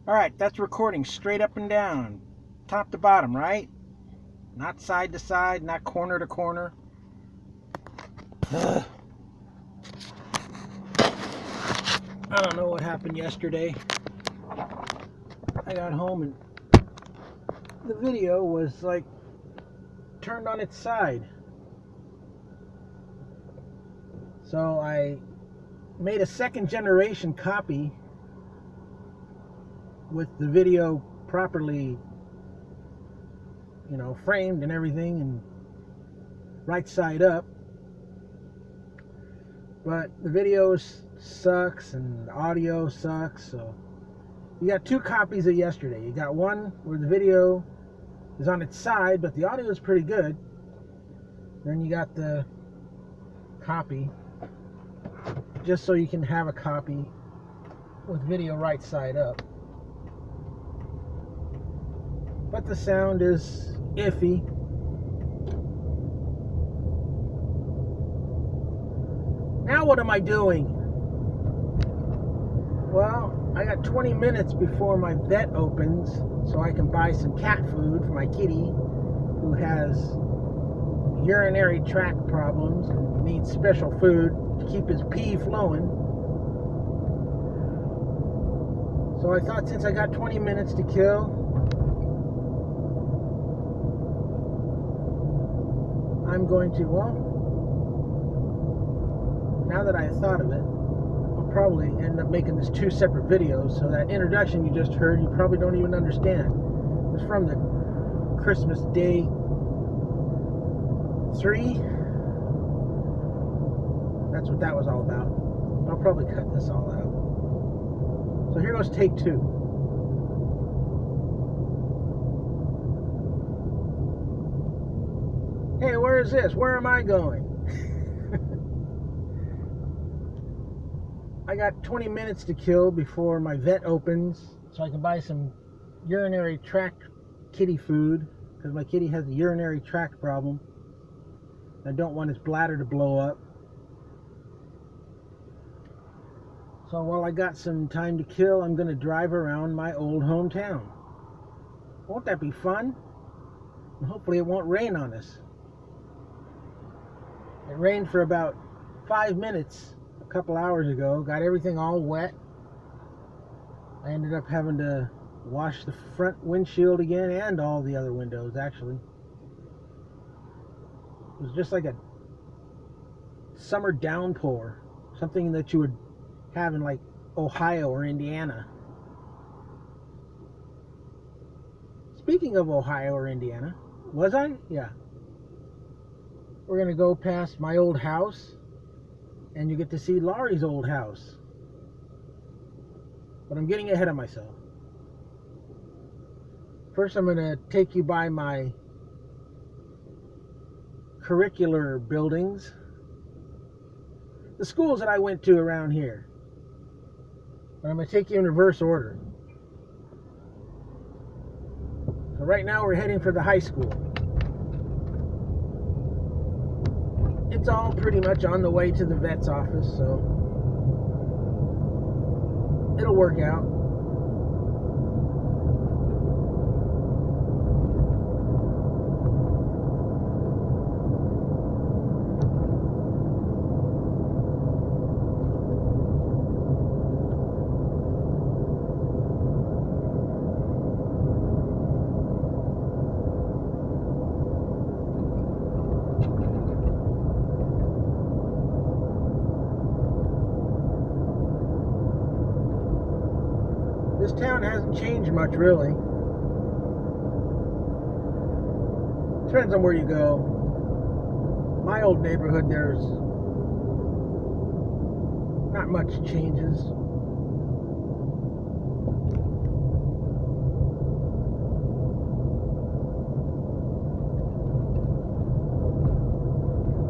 Alright, that's recording straight up and down, top to bottom, right? Not side to side, not corner to corner. I don't know what happened yesterday. I got home and the video was like turned on its side. So I made a second generation copy with the video properly, framed and everything and right side up. But the video sucks and the audio sucks, so you got two copies of yesterday. You got one where the video is on its side, but the audio is pretty good. Then you got the copy, just so you can have a copy with video right side up. But the sound is iffy. Now what am I doing? Well, I got 20 minutes before my vet opens so I can buy some cat food for my kitty who has urinary tract problems and needs special food to keep his pee flowing. So I thought, since I got 20 minutes to kill, I'm going to, now that I thought of it, I'll probably end up making this two separate videos. So that introduction you just heard, you probably don't even understand. It's from the Christmas Day 3. That's what that was all about. I'll probably cut this all out. So here goes take 2. Hey, where is this? Where am I going? I got 20 minutes to kill before my vet opens so I can buy some urinary tract kitty food, because my kitty has a urinary tract problem. I don't want his bladder to blow up. So while I got some time to kill, I'm going to drive around my old hometown. Won't that be fun? And hopefully it won't rain on us. It rained for about 5 minutes a couple hours ago. Got everything all wet. I ended up having to wash the front windshield again and all the other windows, actually. It was just like a summer downpour. Something that you would have in like Ohio or Indiana. Speaking of Ohio or Indiana, was I? Yeah. We're going to go past my old house, and you get to see Laurie's old house. But I'm getting ahead of myself. First, I'm going to take you by my curricular buildings. The schools that I went to around here. But I'm going to take you in reverse order. So right now we're heading for the high school. It's all pretty much on the way to the vet's office, so it'll work out. This town hasn't changed much, really. Depends on where you go. My old neighborhood, there's not much changes.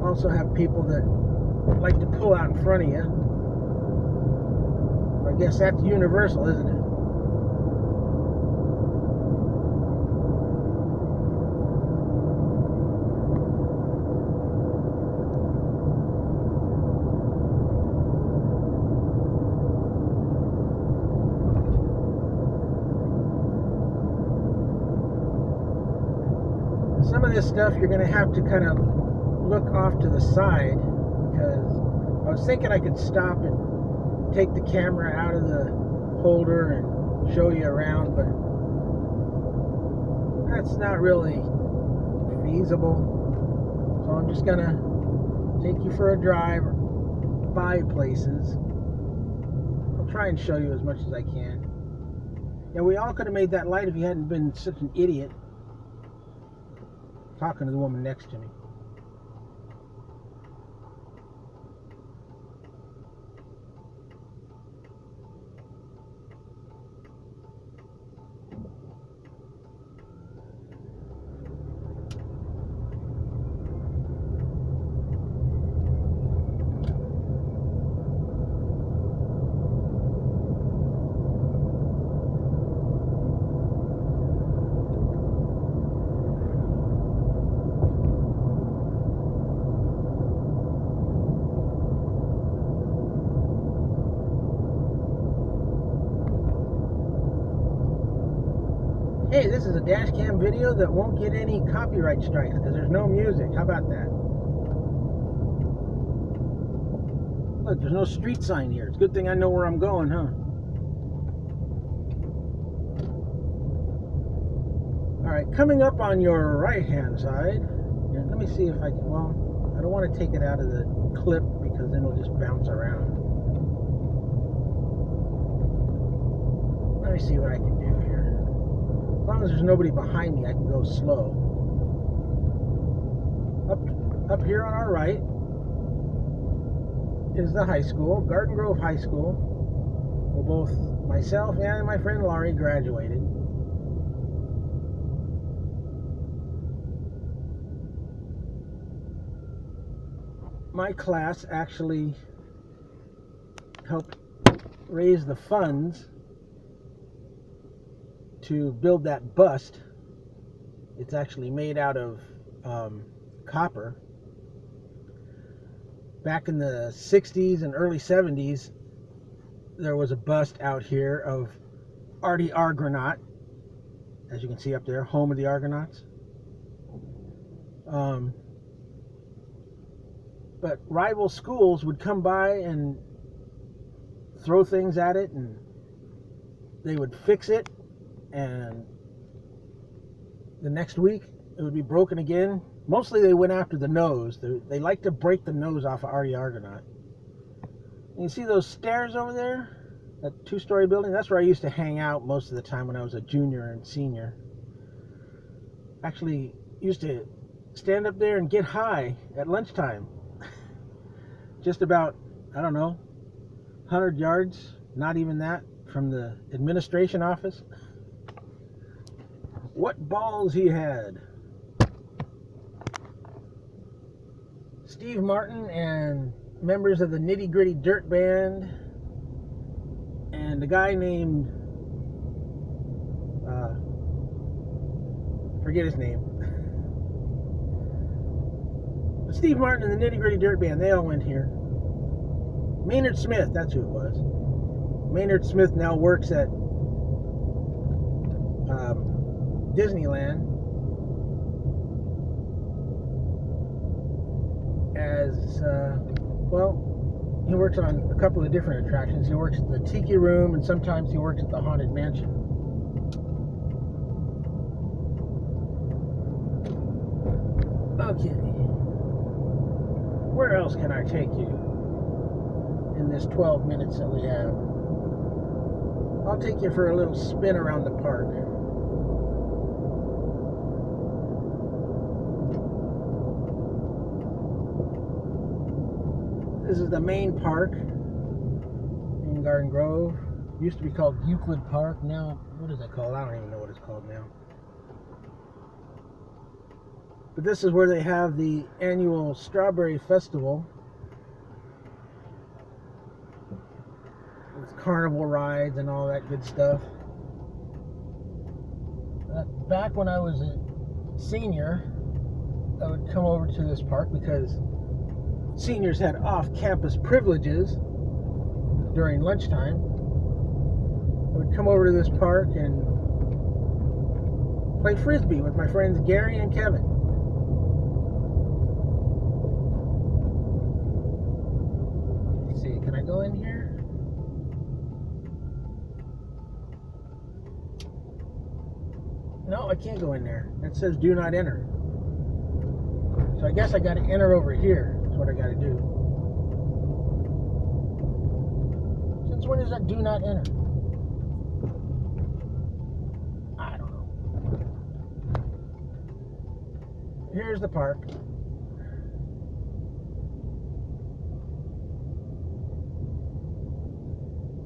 Also have people that like to pull out in front of you. I guess that's universal, isn't it? some of this stuff you're going to have to kind of look off to the side, because I was thinking I could stop and take the camera out of the holder and show you around, but that's not really feasible. So I'm just going to take you for a drive by places. I'll try and show you as much as I can. Yeah, we all could have made that light if you hadn't been such an idiot talking to the woman next to me. Hey, this is a Dashcam video that won't get any copyright strikes because there's no music. How about that? Look, there's no street sign here. It's a good thing I know where I'm going, huh? Alright, coming up on your right-hand side. Here, let me see if I can, well, I don't want to take it out of the clip because then it'll just bounce around. Let me see what I can do here. As long as there's nobody behind me, I can go slow. Up here on our right is the high school, Garden Grove High School, where both myself and my friend Laurie graduated. My class actually helped raise the funds to build that bust. It's actually made out of copper. Back in the 60s and early 70s, there was a bust out here of Artie Argonaut, as you can see up there, home of the Argonauts. But rival schools would come by and throw things at it, and they would fix it, and the next week it would be broken again. Mostly they went after the nose. They like to break the nose off of Artie Argonaut. And you see those stairs over there? That two-story building? That's where I used to hang out most of the time when I was a junior and senior. Actually used to stand up there and get high at lunchtime. Just about, I don't know, 100 yards, not even that, from the administration office. What balls he had. Steve Martin and members of the Nitty Gritty Dirt Band and a guy named, forget his name. But Steve Martin and the Nitty Gritty Dirt Band, they all went here. Maynard Smith, that's who it was. Maynard Smith now works at Disneyland as, well, he works on a couple of different attractions. He works at the Tiki Room, and sometimes he works at the Haunted Mansion. Okay. Where else can I take you in this 12 minutes that we have? I'll take you for a little spin around the park. This is the main park in Garden Grove. It used to be called Euclid Park. Now, what is it called? I don't even know what it's called now. But this is where they have the annual Strawberry Festival with carnival rides and all that good stuff. Back when I was a senior, I would come over to this park because seniors had off-campus privileges during lunchtime. I would come over to this park and play Frisbee with my friends Gary and Kevin. go in here? No, I can't go in there. It says do not enter. So I guess I got to enter over here. That's what I got to do. Since when is that do not enter? I don't know. Here's the park.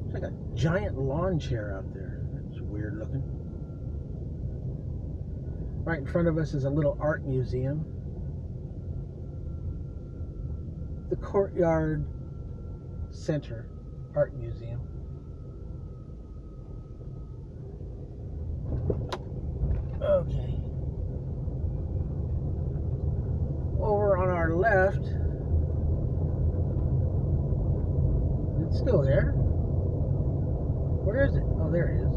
It's like a giant lawn chair out there. That's weird looking. Right in front of us is a little art museum. The Courtyard Center Art Museum. Okay. Over on our left, it's still there. Where is it? Oh, there it is.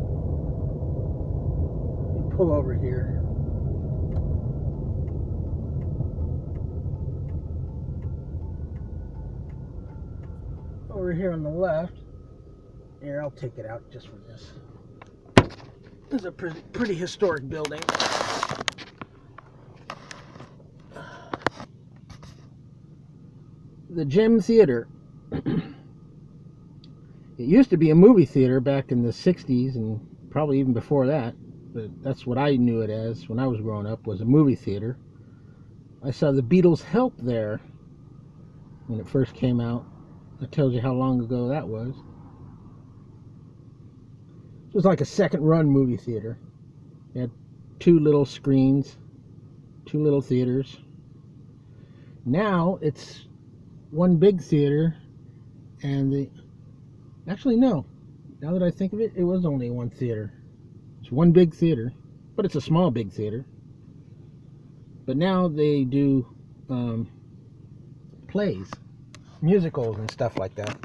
Let me pull over here. Over here on the left. Here, I'll take it out just for this. This is a pretty historic building. The Gem Theater. It used to be a movie theater back in the 60s and probably even before that. But that's what I knew it as when I was growing up, was a movie theater. I saw the Beatles' Help there when it first came out. That tells you how long ago that was. It was like a second-run movie theater. It had 2 little screens, 2 little theaters. Now it's one big theater, and actually no. Now that I think of it, it was only one theater. It's one big theater, but it's a small big theater. But now they do plays, musicals and stuff like that.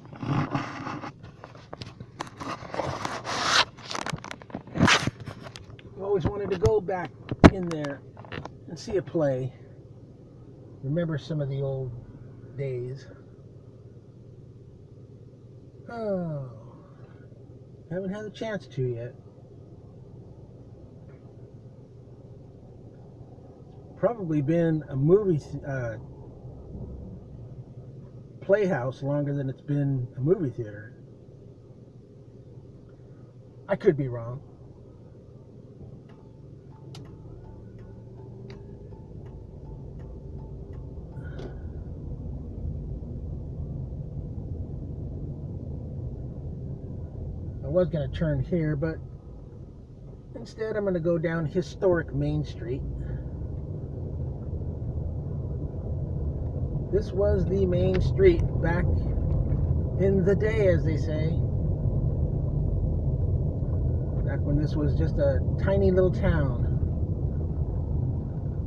I always wanted to go back in there and see a play. Remember some of the old days. Oh, haven't had a chance to yet. Probably been a movie playhouse longer than it's been a movie theater. I could be wrong. I was going to turn here, but instead I'm going to go down historic Main Street. This was the main street back in the day, as they say. Back when this was just a tiny little town.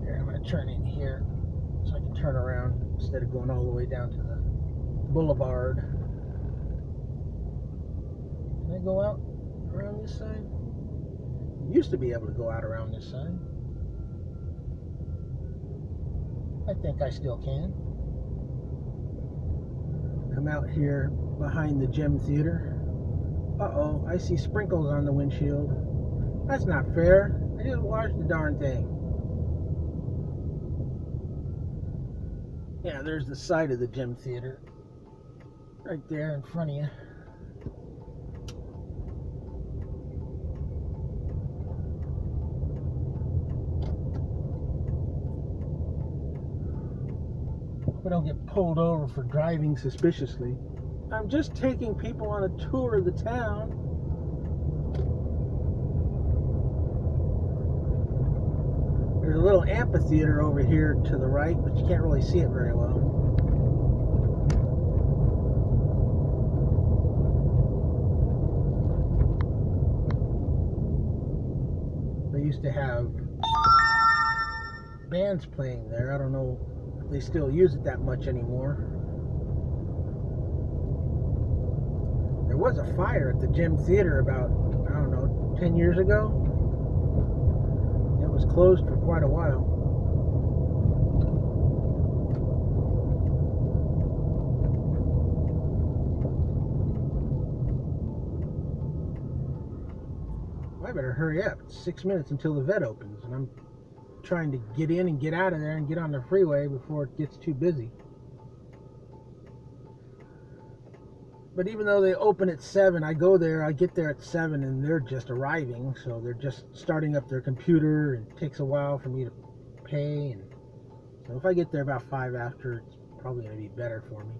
Here, I'm going to turn in here so I can turn around instead of going all the way down to the boulevard. Can I go out around this side? Used to be able to go out around this side. I think I still can. Come out here behind the Gem Theater. Uh-oh, I see sprinkles on the windshield. That's not fair. I just washed the darn thing. Yeah, there's the side of the Gem Theater. Right there in front of you. I don't get pulled over for driving suspiciously. I'm just taking people on a tour of the town. There's a little amphitheater over here to the right, but you can't really see it very well. They used to have bands playing there. I don't know if they still use it that much anymore. There was a fire at the Gem Theater about, I don't know, 10 years ago. It was closed for quite a while. I better hurry up. It's 6 minutes until the vet opens, and I'm trying to get in and get out of there and get on the freeway before it gets too busy. But even though they open at 7, I get there at 7, and they're just arriving, so they're just starting up their computer, and it takes a while for me to pay. And so if I get there about 5 after, it's probably going to be better for me.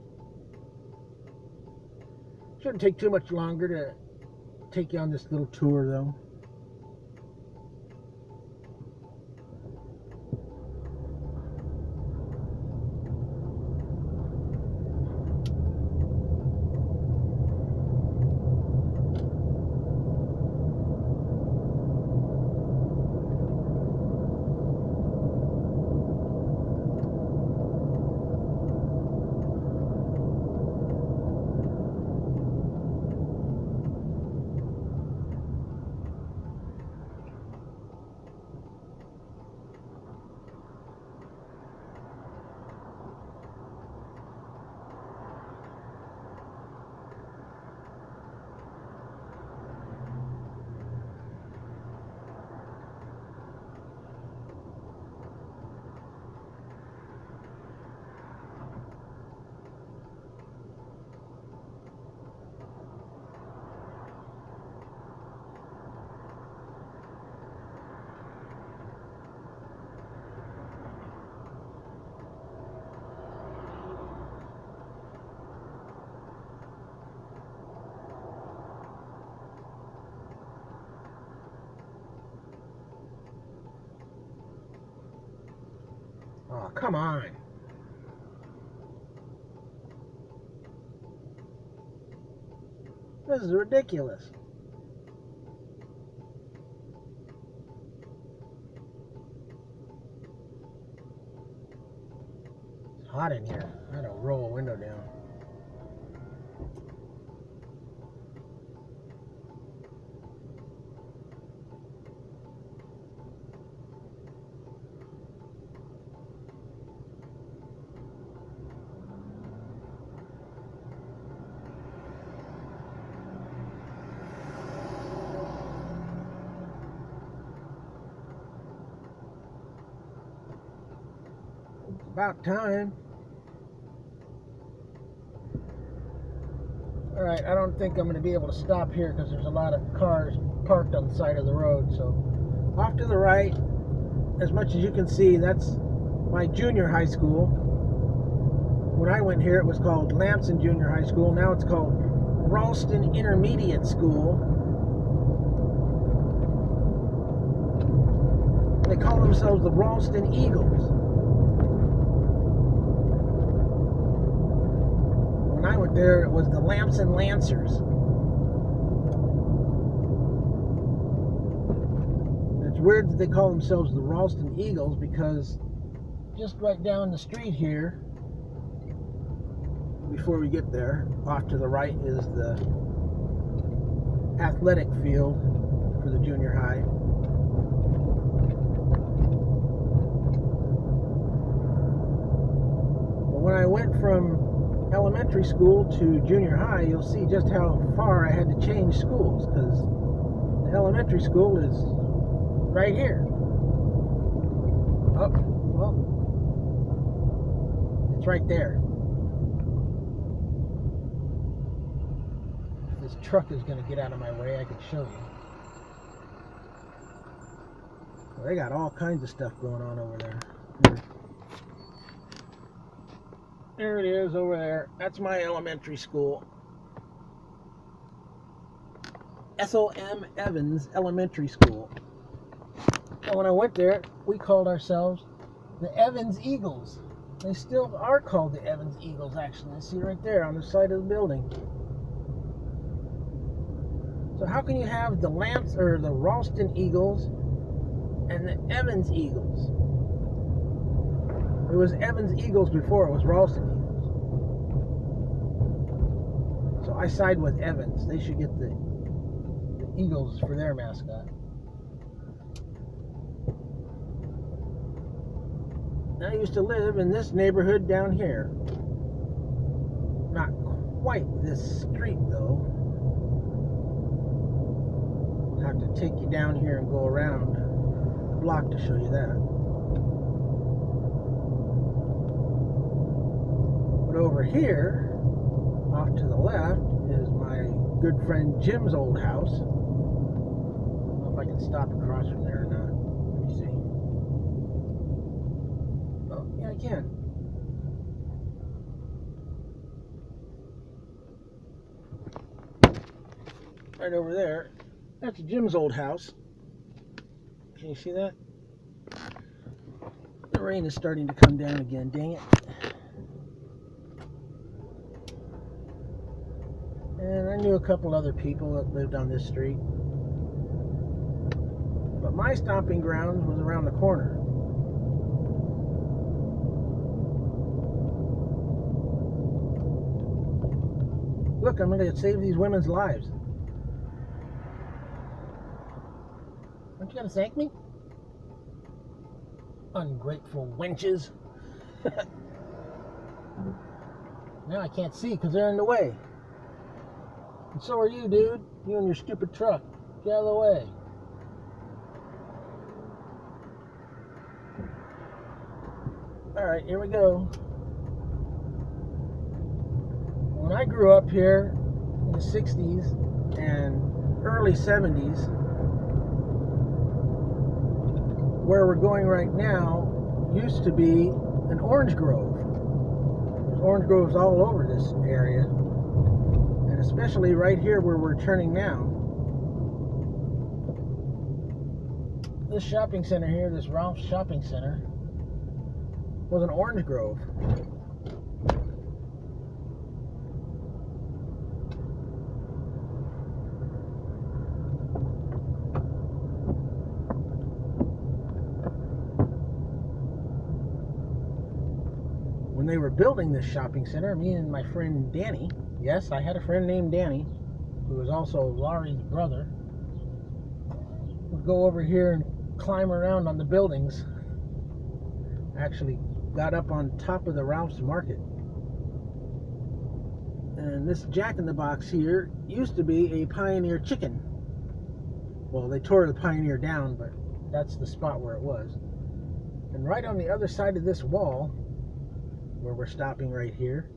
Shouldn't take too much longer to take you on this little tour, though. Oh, come on. This is ridiculous. It's hot in here. I gotta roll a window down. About time. Alright, I don't think I'm going to be able to stop here because there's a lot of cars parked on the side of the road. So, off to the right, as much as you can see, that's my junior high school. When I went here, it was called Lamson Junior High School. Now it's called Ralston Intermediate School. They call themselves the Ralston Eagles. When I went there, it was the Lamson Lancers. It's weird that they call themselves the Ralston Eagles because just right down the street here, before we get there, off to the right is the athletic field for the junior high. But when I went from elementary school to junior high, you'll see just how far I had to change schools, because the elementary school is right here. Oh, well, it's right there. If this truck is going to get out of my way, I can show you. Well, they got all kinds of stuff going on over there. There it is over there. That's my elementary school. Ethel M. Evans Elementary School. And when I went there, we called ourselves the Evans Eagles. They still are called the Evans Eagles, actually. See right there on the side of the building. So how can you have the the Ralston Eagles and the Evans Eagles? It was Evans Eagles before it was Ralston Eagles. So I side with Evans. They should get the Eagles for their mascot. I used to live in this neighborhood down here. Not quite this street though. have to take you down here and go around the block to show you that. But over here, off to the left, is my good friend Jim's old house. I don't know if I can stop across from there or not. Let me see. Oh, yeah, I can. Right over there, that's Jim's old house. Can you see that? The rain is starting to come down again, dang it. And I knew a couple other people that lived on this street. But my stomping ground was around the corner. Look, I'm going to save these women's lives. Aren't you going to thank me? Ungrateful wenches. Now I can't see because they're in the way. And so are you, dude. You and your stupid truck. Get out of the way. Alright, here we go. When I grew up here in the 60s and early 70s, where we're going right now used to be an orange grove. There's orange groves all over this area. Especially right here where we're turning now. This shopping center here, this Ralph's Shopping Center, was an orange grove. When they were building this shopping center, me and my friend Danny, yes, I had a friend named Danny, who was also Laurie's brother, would go over here and climb around on the buildings. Actually got up on top of the Ralph's Market. And this Jack in the Box here used to be a Pioneer Chicken. Well, they tore the Pioneer down, but that's the spot where it was. And right on the other side of this wall, where we're stopping right here,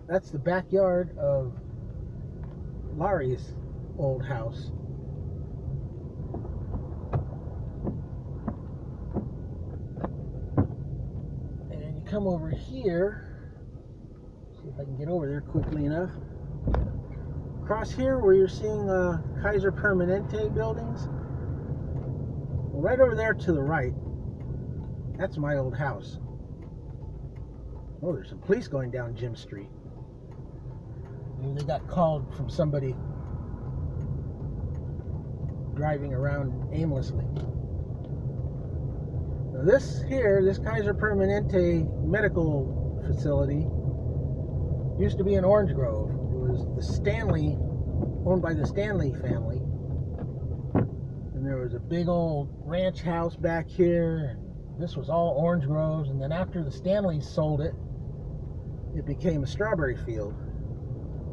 that's the backyard of Laurie's old house. And you come over here, see if I can get over there quickly enough. Across here where you're seeing Kaiser Permanente buildings, right over there to the right, that's my old house. Oh, there's some police going down Jim Street. Maybe they got called from somebody driving around aimlessly. Now this here, this Kaiser Permanente medical facility, used to be in Orange Grove. It was the Stanley, owned by the Stanley family. And there was a big old ranch house back here. And this was all orange groves. And then after the Stanleys sold it, it became a strawberry field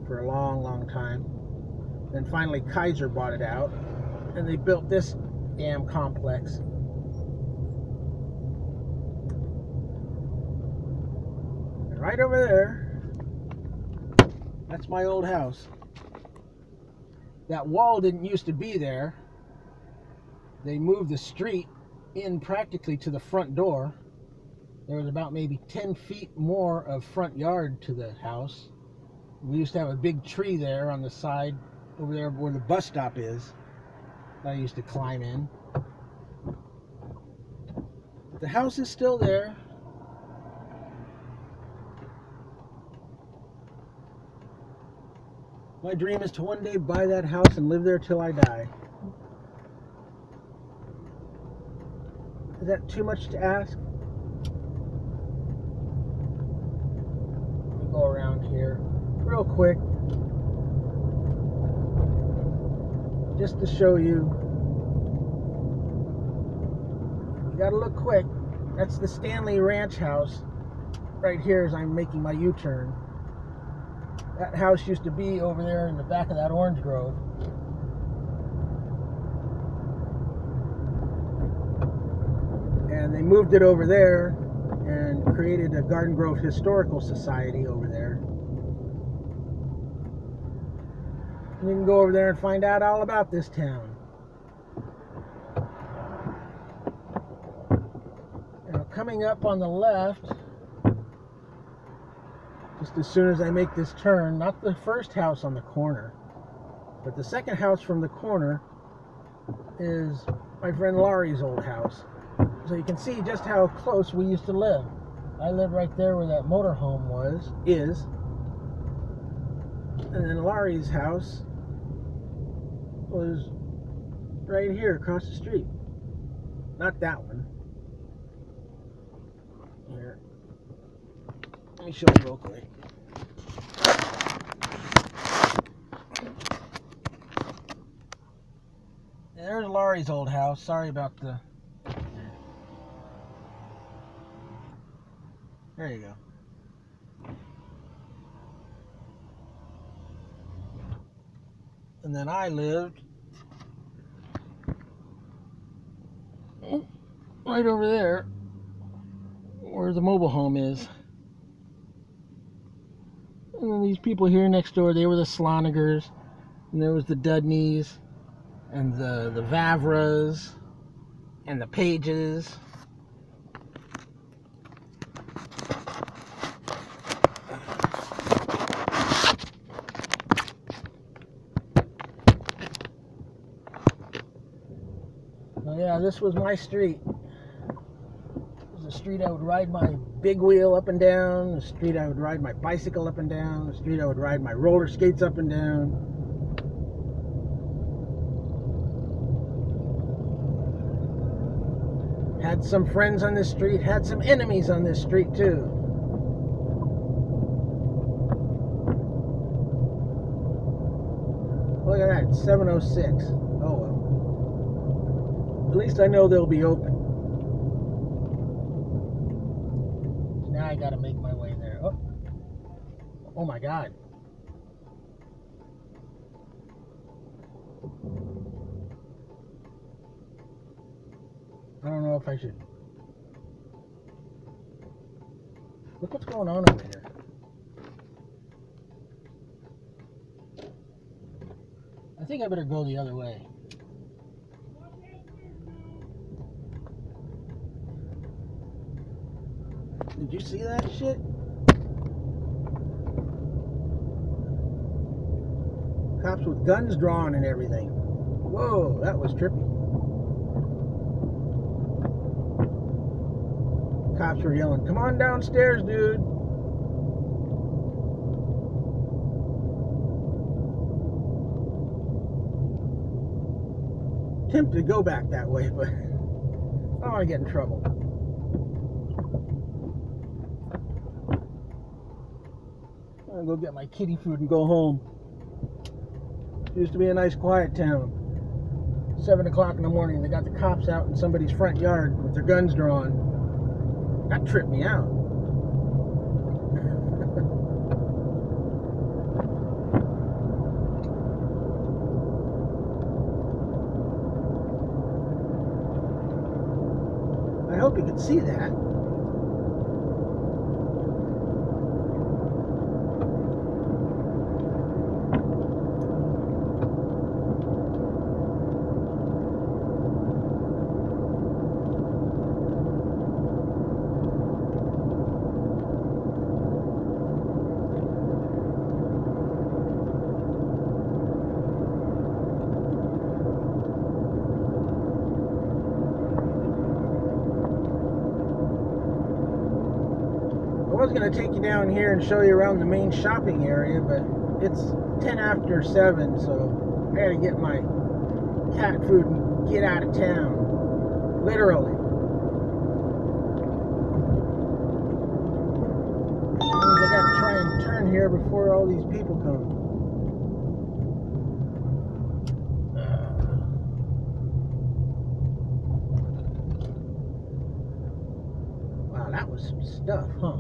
for a long, long time. Then finally Kaiser bought it out, and they built this damn complex. And right over there, that's my old house. That wall didn't used to be there. They moved the street in practically to the front door. There was about maybe 10 feet more of front yard to the house. We used to have a big tree there on the side over there where the bus stop is that I used to climb in. The house is still there. My dream is to one day buy that house and live there till I die. Is that too much to ask? Let me go around here real quick, just to show you. You gotta look quick. That's the Stanley Ranch house right here as I'm making my U-turn. That house used to be over there in the back of that orange grove. and they moved it over there and created a Garden Grove Historical Society over there. And you can go over there and find out all about this town. Now, coming up on the left, just as soon as I make this turn, not the first house on the corner, but the second house from the corner is my friend Laurie's old house. So you can see just how close we used to live. I lived right there where that motorhome is. And then Laurie's house was right here across the street. Not that one. Here. Let me show you real quick. There's Laurie's old house. Sorry about the... There you go. And then I lived right over there where the mobile home is. And then these people here next door, they were the Slonigers, and there was the Dudneys, and the Vavras, and the Pages. Oh yeah, this was my street. It was the street I would ride my big wheel up and down, the street I would ride my bicycle up and down, the street I would ride my roller skates up and down. Had some friends on this street, had some enemies on this street too. Look at that, it's 7:06. Oh well. At least I know they'll be open. Now I gotta make my way there. Oh my God. I don't know if I should. Look what's going on over here. I think I better go the other way. Did you see that shit? Cops with guns drawn and everything. Whoa, that was trippy. Cops were yelling, "Come on downstairs, dude." Tempted to go back that way, but I don't want to get in trouble. I'm gonna go get my kitty food and go home. Used to be a nice quiet town. 7 o'clock in the morning, they got the cops out in somebody's front yard with their guns drawn. That tripped me out. I hope you can see that. I was going to take you down here and show you around the main shopping area, but it's 10 after 7, so I got to get my cat food and get out of town. Literally. I got to try and turn here before all these people come. Wow, that was some stuff, huh?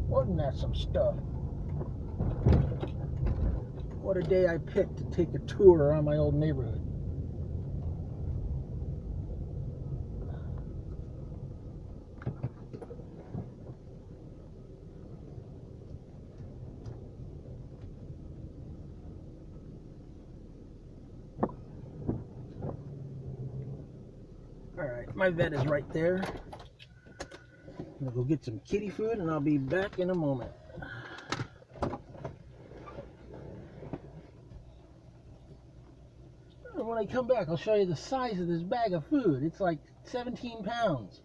Wasn't that some stuff? What a day I picked to take a tour around my old neighborhood. Alright, my vet is right there. I'm gonna go get some kitty food and I'll be back in a moment. And when I come back, I'll show you the size of this bag of food. It's like 17 pounds.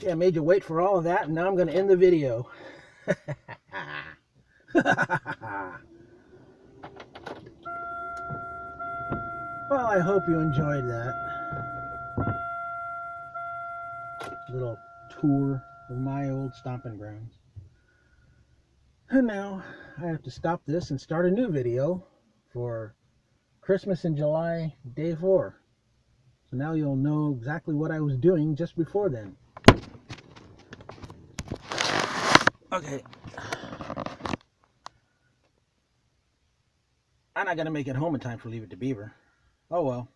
Yeah, I made you wait for all of that, and now I'm going to end the video. Well, I hope you enjoyed that little tour of my old stomping grounds. And now I have to stop this and start a new video for Christmas in July, day 4. So now you'll know exactly what I was doing just before then. Okay. I'm not going to make it home in time for Leave It to Beaver. Oh well.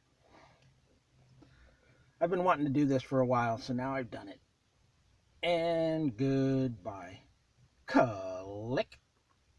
I've been wanting to do this for a while, so now I've done it. And goodbye. Click.